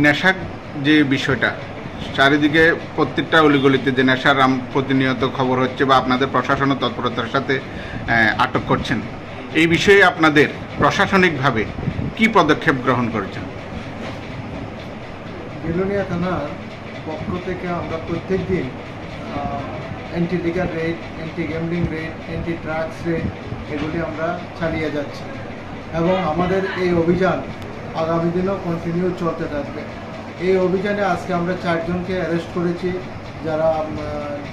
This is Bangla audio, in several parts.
নেশার যে বিষয়টা চারিদিকে প্রত্যেকটা অলিগলিতে যে নেশার প্রতিনিয়ত খবর হচ্ছে বা আপনাদের প্রশাসনের তৎপরতার সাথে আটক করছেন, এই বিষয়ে আপনাদের প্রশাসনিকভাবে কি পদক্ষেপ গ্রহণ করেছেন? বিলোনিয়া থানার পক্ষ থেকে আমরা প্রত্যেক দিন অ্যান্টি লিগার red, anti gambling red, anti drugs red এগুলি আমরা চালিয়ে যাচ্ছি এবং আমাদের এই অভিযান আগামী দিনেও কন্টিনিউ চলতে থাকবে। এই অভিযানে আজকে আমরা 4 জনকে অ্যারেস্ট করেছি, যারা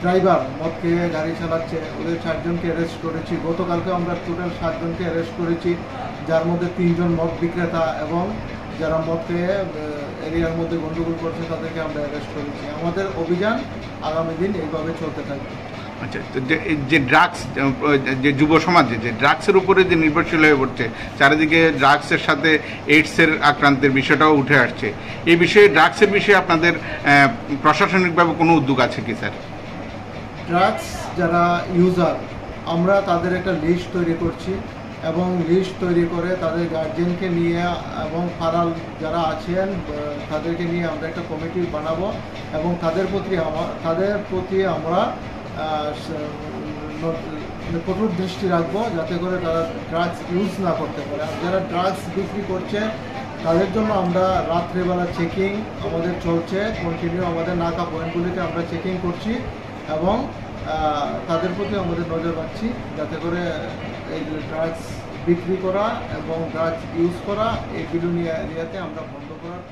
ড্রাইভার মদ খেয়ে গাড়ি চালাচ্ছে ওদের 4 জনকে অ্যারেস্ট করেছি। গতকালকে আমরা টোটাল 7 জনকে অ্যারেস্ট করেছি, যার মধ্যে 3 জন মদ বিক্রেতা এবং যারা মদ খেয়ে এরিয়ার মধ্যে গণ্ডগোল করছে তাদেরকে আমরা অ্যারেস্ট করেছি। আমাদের অভিযান আগামী দিন এইভাবে চলতে থাকবে। আচ্ছা, তো যে ড্রাগস, যে যুব সমাজে যে ড্রাগসের উপরে যে নির্ভরশীল হয়ে পড়ছে, চারিদিকে ড্রাগসের সাথে এইডসের আক্রান্তের বিষয়টাও উঠে আসছে, এই বিষয়ে ড্রাগসের বিষয়ে আপনাদের প্রশাসনিকভাবে কোনো উদ্যোগ আছে কি স্যার? ড্রাগস যারা ইউজার আমরা তাদের একটা লিস্ট তৈরি করছি এবং লিস্ট তৈরি করে তাদের গার্জিয়ানকে নিয়ে এবং ফারাল যারা আছেন তাদেরকে নিয়ে আমরা একটা কমিটি বানাবো এবং তাদের প্রতি আমরা কঠোর দৃষ্টি রাখবো যাতে করে তারা ড্রাগস ইউজ না করতে পারে। আর যারা ড্রাগস বিক্রি করছে তাদের জন্য আমরা রাত্রেবেলা চেকিং আমাদের চলছে কন্টিনিউ, আমাদের নাকা পয়েন্টগুলিতে আমরা চেকিং করছি এবং তাদের প্রতি আমাদের নজর রাখছি যাতে করে এই ড্রাগস বিক্রি করা এবং ড্রাগস ইউজ করা এই বিলোনিয়া এরিয়াতে আমরা বন্ধ করার